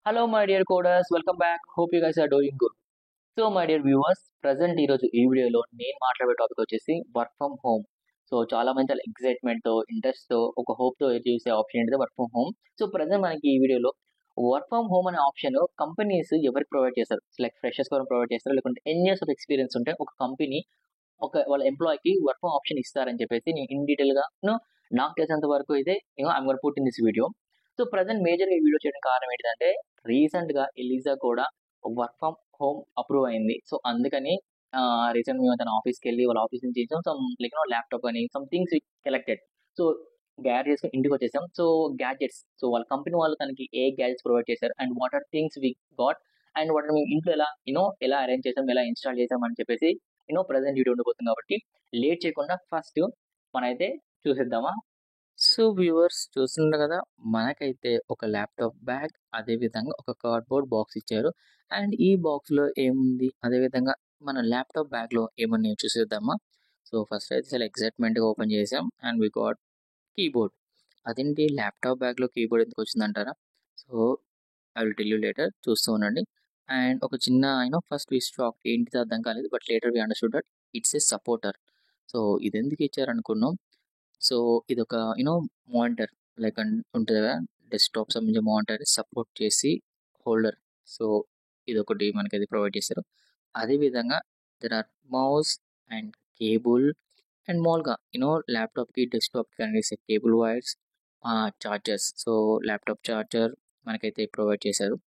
Hello, my dear coders. Welcome back. Hope you guys are doing good. So my dear viewers present ఈరోజు ఈ వీడియోలో నేను మాట్లాడే topic వచ్చేసి వర్క్ ఫ్రమ్ హోమ్. సో చాలా మంది చాలా ఎక్సైట్మెంట్తో ఇంట్రెస్ట్తో ఒక హోప్తో చూసే ఆప్షన్ ఏంటిది work from home. So present మనకి ఈ వీడియోలో వర్క్ ఫ్రమ్ హోమ్ అనే ఆప్షన్ కంపెనీస్ ఎవరికి ప్రొవైడ్ చేస్తారు, లైక్ ఫ్రెషర్స్ కోసం ప్రొవైడ్ చేస్తారు, లేకుంటే ఎన్ ఇయర్స్ ఆఫ్ ఎక్స్పీరియన్స్ ఉంటే ఒక కంపెనీ వాళ్ళ ఎంప్లాయీకి వర్క్ ఫ్రమ్ ఆప్షన్ ఇస్తారని చెప్పేసి నేను ఇన్ డీటెయిల్గా నాకు తెలిసినంత వరకు అయితే I'm gonna put in this video. So present మేజర్గా ఈ వీడియో చేయడానికి కారణం ఏంటంటే రీసెంట్గా ఎలిజా కూడా వర్క్ ఫ్రమ్ హోమ్ అప్రూవ్ అయింది. సో అందుకని రీసెంట్ మేము తన ఆఫీస్కి వెళ్ళి వాళ్ళ ఆఫీస్ నుంచి సమ్ లైక్ ల్యాప్టాప్ అని some things collected. So gadgets చేసుకుని ఇంటికి వచ్చేసాం. సో గ్యాడ్జెట్స్, సో వాళ్ళ కంపెనీ వాళ్ళు తనకి ఏ గ్యాడ్జెట్స్ ప్రొవైడ్ చేశారు and what are things we got and వాటిని మేము ఇంట్లో ఎలా అరేంజ్ చేసాం, ఎలా ఇన్స్టాల్ చేసాం అని చెప్పేసి ప్రజెంట్ వీడియో ఉండబోతుంది. కాబట్టి లేట్ చేయకుండా ఫస్ట్ మనైతే చూసేద్దామా. సో వ్యూవర్స్ చూస్తున్నారు కదా, మనకైతే ఒక ల్యాప్టాప్ బ్యాగ్, అదేవిధంగా ఒక కార్డ్బోర్డ్ బాక్స్ ఇచ్చారు. అండ్ ఈ బాక్స్లో ఏముంది, అదేవిధంగా మన ల్యాప్టాప్ బ్యాగ్లో ఏమన్నా చూసేద్దామా. సో ఫస్ట్ అయితే చాలా ఎక్సైట్మెంట్గా ఓపెన్ చేసాం అండ్ వి గాట్ కీబోర్డ్. అదేంటి ల్యాప్టాప్ బ్యాగ్లో కీబోర్డ్ ఎందుకు వచ్చిందంటారా? So I will tell you later, చూస్తూ ఉండండి. అండ్ ఒక చిన్న ఫస్ట్ వి స్టాక్ ఏంటిది అర్థం కాలేదు, but later we understood that it's a supporter. So ఇది ఎందుకు ఇచ్చారనుకున్నాం. సో ఇదొక మానిటర్ లైక్ ఉంటుంది కదా, డెస్క్టాప్ సంబంధించిన మానిటర్ సపోర్ట్ చేసి హోల్డర్. సో ఇదొకటి మనకి అది ప్రొవైడ్ చేశారు. అదేవిధంగా there are mouse and cable and మామూలుగా ల్యాప్టాప్కి డెస్క్టాప్కి కనెక్ట్ చేసే cable wires, chargers. So laptop charger మనకైతే ప్రొవైడ్ చేశారు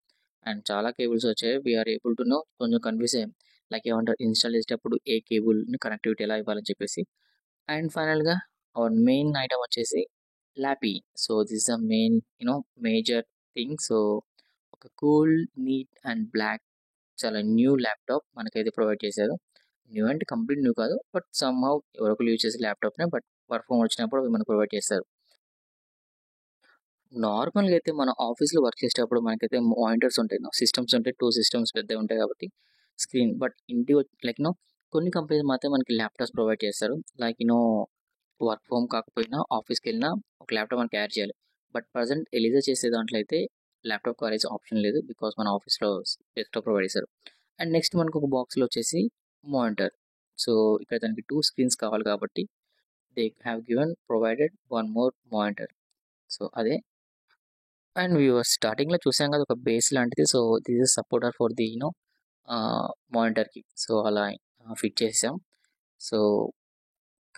అండ్ చాలా కేబుల్స్ వచ్చాయి. వీఆర్ ఏబుల్ టు కొంచెం కన్ఫ్యూజ్ అయ్యాం, లైక్ ఏమంటారు ఇన్స్టాల్ చేసేటప్పుడు ఏ కేబుల్ని కనెక్టివిటీ ఎలా ఇవ్వాలని చెప్పేసి. అండ్ ఫైనల్గా అవర్ మెయిన్ ఐటమ్ వచ్చేసి lappy. So this the main major thing. So ఒక కూల్, నీట్ అండ్ బ్లాక్ చాలా న్యూ ల్యాప్టాప్ మనకైతే ప్రొవైడ్ చేశారు. న్యూ అంటే కంప్లీట్ న్యూ కాదు, బట్ సమ్హౌ ఎవరొకరు యూజ్ చేసే ల్యాప్టాప్నే, బట్ వర్క్ ఫ్రమ్ వచ్చినప్పుడు అవి మనకు ప్రొవైడ్ చేస్తారు. నార్మల్గా అయితే మన ఆఫీస్లో వర్క్ చేసేటప్పుడు మనకైతే మానిటర్స్ ఉంటాయి, సిస్టమ్స్ ఉంటాయి, 2 సిస్టమ్స్ పెద్దవి ఉంటాయి కాబట్టి స్క్రీన్. బట్ ఇంటికి లైక్ కొన్ని కంపెనీస్ మాత్రం మనకి ల్యాప్టాప్స్ ప్రొవైడ్ చేస్తారు. లైక్ వర్క్ ఫ్రమ్ కాకపోయినా ఆఫీస్కి వెళ్ళినా ఒక ల్యాప్టాప్ మనం క్యారీ చేయాలి. బట్ ప్రజెంట్ ఎలిజా చేసే దాంట్లో అయితే ల్యాప్టాప్ క్యారేజ్ ఆప్షన్ లేదు, బికాస్ మన ఆఫీస్లో డెస్క్టాప్ ప్రొవైడ్ చేశారు. అండ్ నెక్స్ట్ మనకు ఒక బాక్స్లో వచ్చేసి మానిటర్. సో ఇక్కడ దానికి 2 స్క్రీన్స్ కావాలి కాబట్టి they have given provided 1 more monitor. So అదే. అండ్ వ్యూవర్స్ స్టార్టింగ్లో చూసాం కదా ఒక బేస్ లాంటిది. So this is supporter for the మానిటర్కి. సో అలా ఫిట్ చేసాం. సో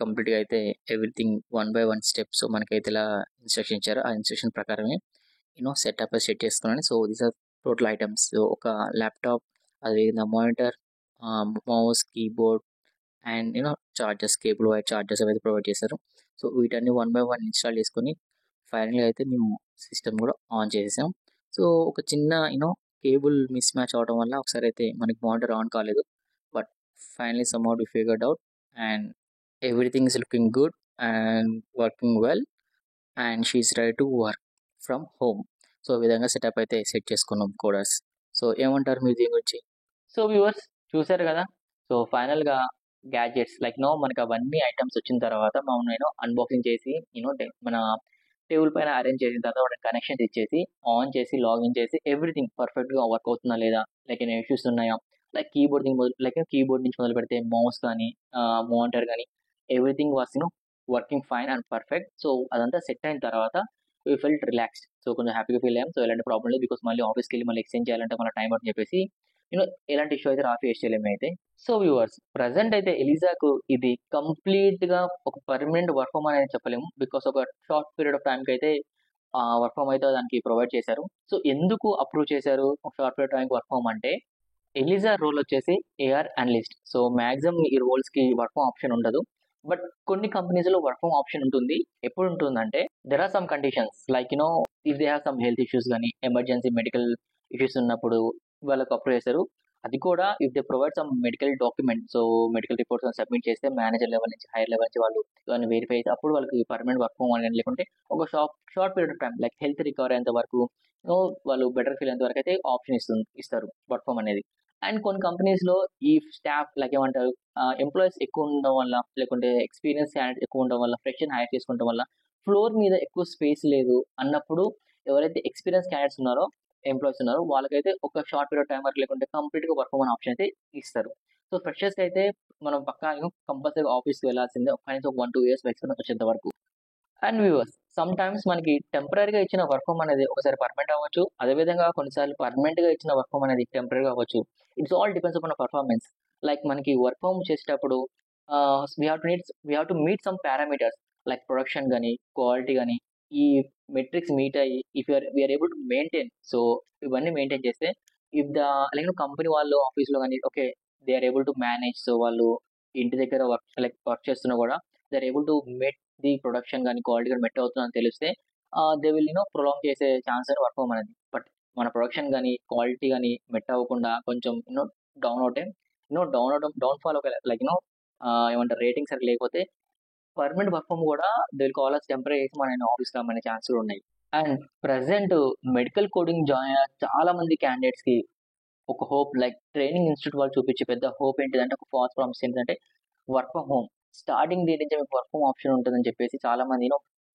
కంప్లీట్గా అయితే ఎవ్రీథింగ్ 1 by 1 స్టెప్. సో మనకైతే ఇలా ఇన్స్ట్రక్షన్ ఇచ్చారు, ఆ ఇన్స్ట్రక్షన్ ప్రకారమే సెట్ చేసుకున్నాను. So these are total items. So ఒక ల్యాప్టాప్, అదేవిధంగా monitor, mouse, keyboard and chargers, cable wire chargers అయితే ప్రొవైడ్ చేశారు. సో వీటన్ని 1 by 1 ఇన్స్టాల్ చేసుకొని ఫైనల్గా అయితే మేము సిస్టమ్ కూడా ఆన్ చేసేసాం. సో ఒక చిన్న కేబుల్ మిస్ మ్యాచ్ అవడం వల్ల ఒకసారి అయితే మనకి మానిటర్ ఆన్ కాలేదు, but finally somehow we figured out and everything is looking good and working well and she's ready to work from home. So ఈ విధంగా సెటప్ అయితే సెట్ చేసుకున్నాం కోడర్స్. సో ఏమంటారు మీరు దీని గురించి? సో వ్యూవర్స్ చూసారు కదా. సో ఫైనల్గా గ్యాడ్జెట్స్ లైక్ మనకి అవన్నీ ఐటమ్స్ వచ్చిన తర్వాత మనం అన్బాక్సింగ్ చేసి మన టేబుల్ పైన అరేంజ్ చేసిన తర్వాత వాటికి కనెక్షన్స్ ఇచ్చేసి ఆన్ చేసి లాగిన్ చేసి ఎవ్రీథింగ్ పర్ఫెక్ట్గా వర్క్ అవుతుందా లేదా, లైక్ ఏమైనా ఇష్యూస్ ఉన్నాయా, లైక్ కీబోర్డ్ నుంచి మొదలు పెడితే మౌస్ కానీ మానిటర్ కానీ everything was working fine and perfect. So అదంతా సెట్ అయిన తర్వాత వీ ఫెల్ట్ రిలాక్స్డ్. సో కొంచెం హ్యాపీగా ఫీల్ అయ్యాం. సో ఎలాంటి ప్రాబ్లం లేదు, బికాస్ మళ్ళీ ఆఫీస్కి వెళ్ళి మళ్ళీ ఎక్స్చేంజ్ చేయాలంటే మళ్ళీ టైం అని చెప్పేసి ఎలాంటి ఇష్యూ అయితే ఫేస్ చేయలేము అయితే. సో వ్యూవర్స్ ప్రజెంట్ అయితే ఎలిజాకు ఇది కంప్లీట్గా ఒక పర్మనెంట్ వర్క్ ఫ్రమ్ అనేది చెప్పలేము, బికాస్ ఒక షార్ట్ పీరియడ్ ఆఫ్ టైంకి అయితే వర్క్ ఫ్రమ్ అయితే దానికి ప్రొవైడ్ చేశారు. సో ఎందుకు అప్రూవ్ చేశారు ఒక షార్ట్ పీరియడ్ టైంకి వర్క్ ఫ్రమ్ అంటే, ఎలిజా రోల్ వచ్చేసి ఏఆర్ అనలిస్ట్. సో మ్యాక్సిమం ఈ రోల్స్కి వర్క్ ఫ్రమ్ ఆప్షన్ ఉండదు, బట్ కొన్ని కంపెనీస్లో వర్క్ ఫ్రమ్ ఆప్షన్ ఉంటుంది. ఎప్పుడు ఉంటుందంటే there are some conditions like if they have some health issues కానీ ఎమర్జెన్సీ మెడికల్ ఇష్యూస్ ఉన్నప్పుడు వాళ్ళకి అప్రూవ్ చేస్తారు. అది కూడా if they provide some medical document, so medical reports submit చేస్తే మేనేజర్ లెవెల్ నుంచి హైయర్ లెవెల్ నుంచి వాళ్ళు దాన్ని వెరిఫై చేసి అప్పుడు వాళ్ళకి పర్మనెంట్ వర్క్ ఫ్రమ్ అని, లేకుంటే ఒక short period of time like health recover అయ్యేంత వరకు వాళ్ళు బెటర్ ఫీల్ అయ్యేంత వరకు అయితే ఆప్షన్ ఇస్తారు వర్క్ ఫ్రమ్ అనేది. అండ్ కొన్ని కంపెనీస్లో ఈ స్టాఫ్ లైక్ ఏమంటారు ఎంప్లాయీస్ ఎక్కువ ఉండడం వల్ల, లేకుంటే ఎక్స్పీరియన్స్ క్యాండిడేట్ ఎక్కువ ఉండడం వల్ల, ఫ్రెషర్ హైర్ చేసుకోవడం వల్ల ఫ్లోర్ మీద ఎక్కువ స్పేస్ లేదు అన్నప్పుడు ఎవరైతే ఎక్స్పీరియన్స్ క్యాండిడేట్స్ ఉన్నారో ఎంప్లాయీస్ ఉన్నారు వాళ్ళకైతే ఒక షార్ట్ పీరియడ్ టైం వరకు లేకుంటే కంప్లీట్‌గా వర్క్ ఫ్రమ్ హోమ్ ఆప్షన్ అయితే ఇస్తారు. సో ఫ్రెషర్స్‌కి అయితే మనం పక్కా కంపల్సరీగా ఆఫీస్‌కి వెళ్ళాల్సిందే. కనీసం 1, 2 ఇయర్స్ ఎక్స్‌పీరియన్స్ వచ్చేంత వరకు. అండ్ వ్యూవర్స్ సమ్ టైమ్స్ మనకి టెంపరరీగా ఇచ్చిన వర్క్ ఫ్రమ్ అనేది ఒకసారి పర్మనెంట్ అవ్వచ్చు. అదే విధంగా కొన్నిసార్లు పర్మనెంట్‌గా ఇచ్చిన వర్క్ ఫ్రమ్ అనేది టెంపరరీగా అవ్వచ్చు. It's all depends upon performance. Like మనకి వర్క్ ఫ్రమ్ చేసేటప్పుడు we have to meet some parameters like production గాని, క్వాలిటీ గాని, ఈ మెట్రిక్స్ మీట్ అయ్యి if we are able to maintain. So ఇవన్నీ మెయింటైన్ చేస్తే ఇఫ్ ద లైక్ కంపెనీ వాళ్ళు ఆఫీస్‌లో గాని okay. They are able to manage. So వాళ్ళు ఇంటి దగ్గర వర్క్ చేస్తున్నా కూడా they are able to make the production గాని, క్వాలిటీ గాని మెట్ అవుతుందని తెలిస్తే దే విల్ ప్రొలాంగ్ చేసే ఛాన్స్ అని వర్క్ ఫ్రమ్ అనేది. బట్ మన ప్రొడక్షన్ గాని, క్వాలిటీ గాని మెట్ అవ్వకుండా కొంచెం డౌన్ అవుతే డౌన్ ఫాల్ ఒక లైక్ ఏమంటారు రేటింగ్ సరిగ్గా లేకపోతే పర్మనెంట్ వర్క్ ఫ్రమ్ కూడా they will call us temporary చేసి మన ఆఫీస్‌కి రమ్మనే ఛాన్స్ కూడా ఉన్నాయి. And present medical coding join అయిన చాలా మంది క్యాండిడేట్స్‌కి ఒక హోప్ లైక్ ట్రైనింగ్ ఇన్‌స్టిట్యూట్ వాళ్ళు చూపించే పెద్ద హోప్ ఏంటిదంటే ఒక ఫాల్స్ ప్రామిస్ ఏంటంటే work from home. Starting date నుంచే మీకు వర్క్ ఫ్రమ్ ఆప్షన్ ఉంటదని చెప్పేసి చాలా మంది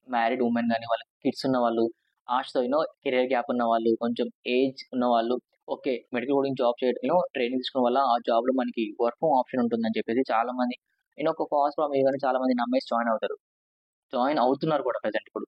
మ్యారీడ్ వుమెన్ గాని, వాళ్ళకి కిడ్స్ ఉన్నవాళ్ళు, ఆశతో కెరియర్ గ్యాప్ ఉన్నవాళ్ళు, కొంచెం ఏజ్ ఉన్నవాళ్ళు, ఓకే. మెడికల్ కోడింగ్ జాబ్ చేయడం ట్రైనింగ్ తీసుకోవడం వల్ల ఆ జాబ్‌లో మనకి వర్క్ ఫ్రమ్ ఆప్షన్ ఉంటుందని చెప్పేసి చాలా మంది ఒక ఫాల్స్ ప్రామిస్ గాని చాలా మంది నమ్మేసి జాయిన్ అవుతారు. జాయిన్ అవుతున్నారు కూడా ప్రెజెంట్ ఇప్పుడు.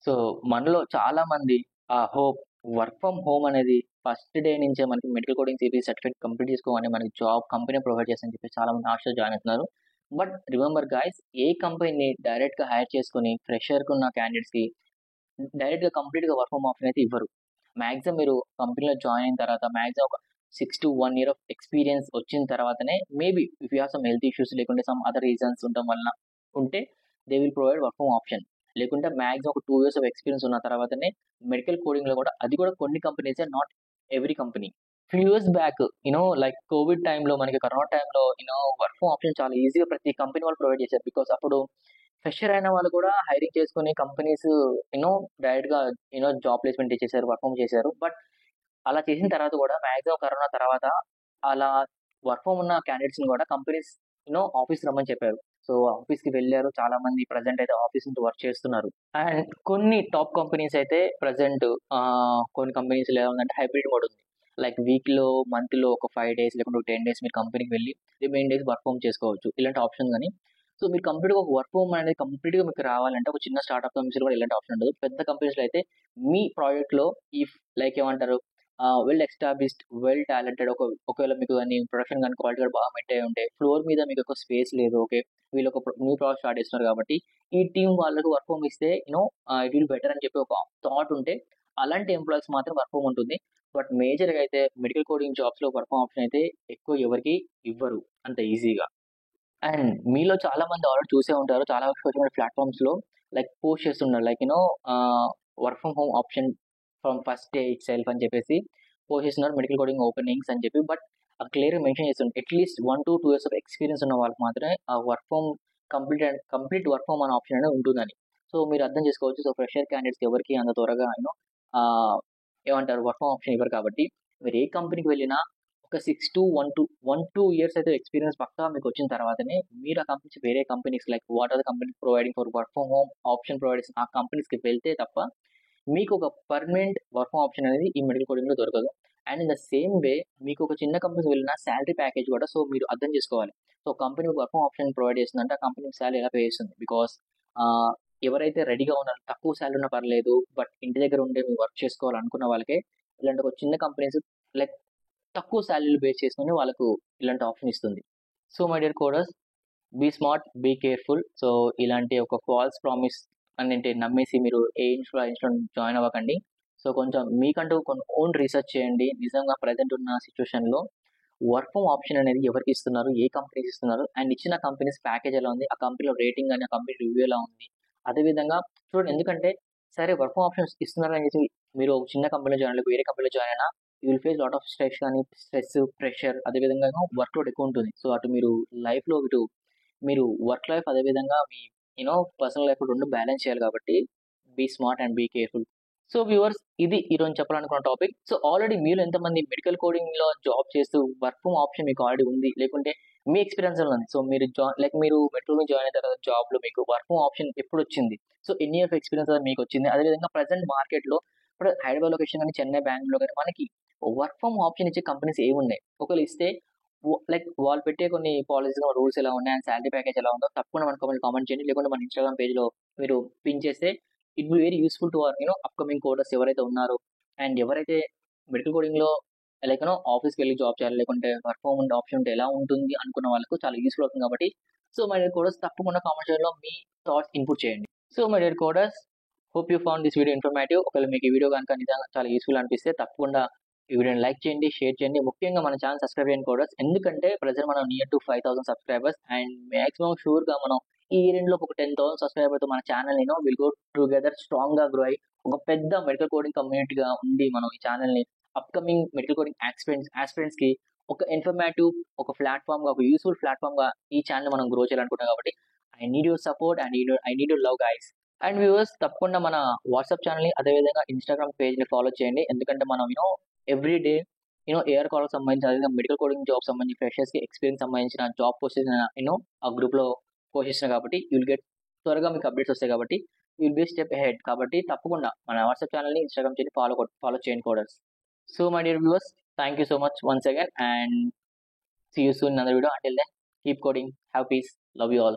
సో, మనలో చాలా మంది ఆ హోప్ వర్క్ ఫ్రమ్ హోమ్ అనేది ఫస్ట్ డే నుంచే మనకి medical coding series certificate complete చేసుకోగానే మనకి జాబ్ కంపెనీ ప్రొవైడ్ చేస్తదని చెప్పేసి చాలా మంది ఆశతో జాయిన్ అవుతున్నారు. But remember guys A company డైరెక్ట్‌గా హైర్ చేసుకొని ఫ్రెషర్‌కున్న క్యాండిడేట్స్‌కి డైరెక్ట్‌గా కంప్లీట్‌గా వర్క్ ఫ్రమ్ ఆప్షన్ అయితే ఇవ్వరు. మాక్సిమం మీరు కంపెనీలో జాయిన్ అయిన తర్వాత మాక్సిమం ఒక 6-1 ఇయర్ ఆఫ్ ఎక్స్‌పీరియన్స్ వచ్చిన తర్వాతనే maybe if you have some health issues లేకుంటే సమ్ అదర్ రీజన్స్ ఉండడం వలన ఉంటే they will provide work from option. లేకుంటే మాక్సిమం ఒక 2 ఇయర్స్ ఆఫ్ ఎక్స్‌పీరియన్స్ ఉన్న తర్వాతనే మెడికల్ కోడింగ్‌లో కూడా అది కూడా కొన్ని కంపెనీసే not every company. Few years back like covid టైమ్‌లో మనకి కరోనా టైమ్‌లో వర్క్ ఫ్రమ్ ఆప్షన్ చాలా ఈజీగా ప్రతి కంపెనీ వాళ్ళు ప్రొవైడ్ చేశారు. బికాజ్ అప్పుడు ఫ్రెషర్ అయిన వాళ్ళు కూడా హైరింగ్ చేసుకొని కంపెనీస్ యూనో డైరెక్ట్‌గా జాబ్ ప్లేస్‌మెంట్ ఇచ్చేసారు. వర్క్ ఫ్రమ్ చేశారు. బట్ అలా చేసిన తర్వాత కూడా మాక్సిమం కరోనా తర్వాత అలా వర్క్ ఫ్రమ్ ఉన్న క్యాండిడేట్స్‌ని కూడా కంపెనీస్ ఆఫీస్‌కి రమ్మని చెప్పారు. సో ఆఫీస్‌కి వెళ్లారు. చాలా మంది ప్రెజెంట్ అయితే ఆఫీస్ నుంచి వర్క్ చేస్తున్నారు. అండ్ కొన్ని టాప్ కంపెనీస్ అయితే ప్రెజెంట్ కొన్ని కంపెనీస్‌లో ఎలా ఉందంటే హైబ్రిడ్ మోడ్ ఉంది. లైక్ మంత్‌లో ఒక 5 డేస్ లేకుంటే ఒక 10 డేస్ మీరు కంపెనీకి వెళ్లి రిమైనింగ్ డేస్ వర్క్ ఫ్రమ్ చేసుకోవచ్చు. ఇలాంటి ఆప్షన్ గాని సో మీరు కంప్లీట్‌గా ఒక వర్క్ ఫ్రమ్ అనేది కంప్లీట్‌గా మీకు రావాలంటే ఒక చిన్న స్టార్టప్ కంపెనీస్‌లో కూడా ఇలాంటి ఆప్షన్ ఉండదు. పెద్ద కంపెనీస్‌లో అయితే మీ ప్రాజెక్ట్‌లో ఇఫ్ లైక్ ఏమంటారు వెల్ ఎస్టాబ్లిష్డ్, వెల్ టాలెంటెడ్ ఒకవేళ మీకు గాని ప్రొడక్షన్ గాని, క్వాలిటీ గాని బాగా మెట్ అయ్యి ఉంటే ఫ్లోర్ మీద మీకు ఒక స్పేస్ లేదు. ఓకే. వీళ్ళు ఒక న్యూ ప్రాజెక్ట్ స్టార్ట్ చేస్తున్నారు కాబట్టి ఈ టీమ్ వాళ్ళకి వర్క్ ఫ్రమ్ ఇస్తే ఇట్ విల్ బెటర్ అని చెప్పి ఒక థాట్ ఉంటే అలాంటి ఎంప్లాయీస్ మాత్రం వర్క్ ఫ్రమ్ ఉంటుంది. బట్ మేజర్‌గా అయితే మెడికల్ కోడింగ్ జాబ్స్‌లో వర్క్ ఫ్రమ్ ఆప్షన్ అయితే ఎక్కువ ఎవరికీ ఇవ్వరు అంత ఈజీగా. అండ్ మీలో చాలా మంది ఆల్రెడీ చూసే ఉంటారు. చాలా సోషల్ మీడియా ప్లాట్‌ఫార్మ్స్‌లో లైక్ పోస్ట్ చేస్తున్నారు. Like work from home option from first day it self అని చెప్పేసి పోస్ట్ చేస్తున్నారు. మెడికల్ కోడింగ్ ఓపెనింగ్స్ అని చెప్పి. బట్ క్లియర్‌గా మెన్షన్ చేస్తుంది. అట్‌లీస్ట్ 1-2 ఇయర్స్ ఆఫ్ ఎక్స్‌పీరియన్స్ ఉన్న వాళ్ళకి మాత్రమే ఆ work from complete work from అనే ఆప్షన్ అనేది ఉంటుందని. సో మీరు అర్థం చేసుకోవచ్చు. సో ఫ్రెషర్ క్యాండిడేట్స్‌కి ఎవరికీ అంత త్వరగా ఆహ్, ఏమంటారు వర్క్ ఫ్రమ్ ఆప్షన్ ఇవ్వరు కాబట్టి మీరు ఏ కంపెనీకి వెళ్ళినా ఒక 1-2 ఇయర్స్ అయితే ఎక్స్‌పీరియన్స్ పక్కా మీకొచ్చిన తర్వాతనే మీరు ఆ కంపెనీ నుంచి వేరే companies like what are the companies providing for work from home option providers ఆ కంపెనీస్‌కి వెళ్తే తప్ప మీకు ఒక పర్మనెంట్ వర్క్ ఫ్రమ్ ఆప్షన్ అనేది ఈ మెడికల్ కోడింగ్‌లో దొరకదు. And in the same way మీకు ఒక చిన్న కంపెనీకి వెళ్ళిన సాలరీ ప్యాకేజ్ కూడా సో మీరు అర్థం చేసుకోవాలి. So company work from option provide చేస్తుందంటే ఆ కంపెనీ సాలరీ ఎలా పే చేస్తుంది. బికాజ్ ఆహ్, ఎవరైతే రెడీగా ఉన్నారో తక్కువ సాలరీ ఉన్నా పర్లేదు. బట్ ఇంటి దగ్గర ఉండి మీరు వర్క్ చేసుకోవాలనుకున్న వాళ్ళకే ఇలాంటి ఒక చిన్న కంపెనీస్ లైక్ తక్కువ సాలరీలు బేస్ చేసుకొని వాళ్ళకు ఇలాంటి ఆప్షన్ ఇస్తుంది. So my dear coders be smart, be careful. So ఇలాంటి ఒక ఫాల్స్ ప్రామిస్ అన్నింటి నమ్మేసి మీరు ఏ ఇన్‌స్టిట్యూట్ జాయిన్ అవ్వకండి. సో కొంచెం మీకంటూ కొన్ని ఓన్ రీసెర్చ్ చేయండి. నిజంగా ప్రెజెంట్ ఉన్న సిట్యుయేషన్‌లో వర్క్ ఫ్రమ్ ఆప్షన్ అనేది ఎవరికి ఇస్తున్నారు? ఏ కంపెనీస్ ఇస్తున్నారు? అండ్ ఇచ్చిన కంపెనీస్ ప్యాకేజ్ ఎలా ఉంది? ఆ కంపెనీలో రేటింగ్ గాని, ఆ కంపెనీ రివ్యూ ఎలా ఉంది? అదే విధంగా చూడండి ఎందుకంటే సరే వర్క్ ఫ్రమ్ ఆప్షన్స్ ఇస్తున్నారని చెప్పి మీరు ఒక చిన్న కంపెనీలో జాయిన్ అయ్యి వేరే కంపెనీలో జాయిన్ అయినా you will face lot of stress, pressure అదే విధంగా వర్క్ లోడ్ ఎక్కువ ఉంటుంది. సో అటు మీరు లైఫ్‌లో మీరు వర్క్ లైఫ్ అదే విధంగా మీ పర్సనల్ లైఫ్ 2 బ్యాలెన్స్ చేయాలి కాబట్టి be smart and be careful. So viewers ఇది ఈరోజు చెప్పాలనుకున్న టాపిక్. సో ఆల్రెడీ మీలో ఎంతమంది మెడికల్ కోడింగ్‌లో జాబ్ చేస్తూ వర్క్ ఫ్రమ్ ఆప్షన్ మీకు ఆల్రెడీ ఉంది. లేకుంటే మీ ఎక్స్‌పీరియన్స్ ఎలా ఉంది? సో మీరు మీరు మెట్రోలో జాయిన్ అయిన తర్వాత జాబ్‌లో మీకు వర్క్ ఫ్రమ్ ఆప్షన్ ఎప్పుడొచ్చింది? సో ఎన్ని ఇయర్స్ ఎక్స్‌పీరియన్స్ మీకొచ్చింది? అదే విధంగా ప్రెజెంట్ మార్కెట్‌లో ఇప్పుడు హైదరాబాద్ లొకేషన్ కానీ చెన్నై బెంగళూరు కానీ మనకి వర్క్ ఫ్రమ్ ఆప్షన్ ఇచ్చే కంపెనీస్ ఏమున్నాయి ఒకవేళ ఇస్తే లైక్ వాళ్ళు పెట్టే కొన్ని పాలసీస్ రూల్స్ ఎలా ఉన్నాయి అండ్ శాలరీ ప్యాకేజ్ ఎలా ఉందో తప్పకుండా మన కామెంట్ చేయండి, లేకుంటే మన ఇన్స్టాగ్రామ్ పేజ్ లో మీరు పిన్ చేస్తే it will very useful to our upcoming coders ఎవరైతే ఉన్నారో అండ్ ఎవరైతే మెడికల్ కోడింగ్ లో లైక్ ఆఫీస్కి వెళ్ళి జాబ్ చేయాలి లేకుంటే వర్క్ ఫ్రమ్ హోమ్ ఆప్షన్ ఉంటే ఎలా ఉంటుంది అనుకున్న వాళ్ళకు చాలా యూస్ఫుల్ అవుతుంది కాబట్టి సో మై డియర్ కోడర్స్ తప్పకుండా కామెంట్ లో మీ థాట్స్ ఇన్పుట్ చేయండి. So my dear coders hope you found this video informative. ఒకవేళ మీకు ఈ వీడియో కనుక నిజంగా చాలా యూస్ఫుల్ అనిపిస్తే తప్పకుండా ఈ వీడియోని లైక్ చేయండి, షేర్ చేయండి, ముఖ్యంగా మన ఛానల్ సబ్స్క్రైబ్ చేయండి కోడర్స్. ఎందుకంటే ప్రజెంట్ మనం near to 5,000 subscribers and maximum sure గా మనం ఈ రెండులో ఒక 10,000 సబ్స్క్రైబర్ తో మన channel will go together strong గా గ్రో అయ్యి ఒక పెద్ద మెడికల్ కోడింగ్ కమ్యూనిటీగా ఉండి మనం ఈ ఛానల్ ని అప్కమింగ్ మెడికల్ కోడింగ్ ఆస్పిరెంట్స్ కి ఒక ఇన్ఫర్మేటివ్ ఒక ప్లాట్ఫామ్ గా ఒక యూస్ఫుల్ ప్లాట్ఫామ్ గా ఈ ఛానల్ మనం గ్రో చేయాలనుకుంటాం కాబట్టి I need your support and I need your love guys. And viewers తప్పకుండా మన వాట్సాప్ ఛానల్ ని అదేవిధంగా ఇన్స్టాగ్రామ్ పేజ్ ని ఫాలో చేయండి, ఎందుకంటే మనం ఎవ్రీ డే ఏఆర్ కాల్ సంబంధించిన అదేవిధంగా మెడికల్ కోడింగ్ జాబ్ సంబంధించి ఫ్రెషర్స్ కి ఎక్స్పీరియన్స్ సంబంధించిన జాబ్ పోస్ట్ ఆ గ్రూప్ లో పోస్ట్ చేసిన కాబట్టి యుల్ గెట్ త్వరగా మీకు అప్డేట్స్ వస్తాయి కాబట్టి యుల్ బి స్టెప్ హెడ్. కాబట్టి తప్పకుండా మన వాట్సాప్ ఛానల్ ని ఇన్స్టాగ్రామ్ చేయండి, ఫాలో చేయండి coders. So my dear viewers thank you so much once again and see you soon in another video. Until then, keep coding, have peace, love you all.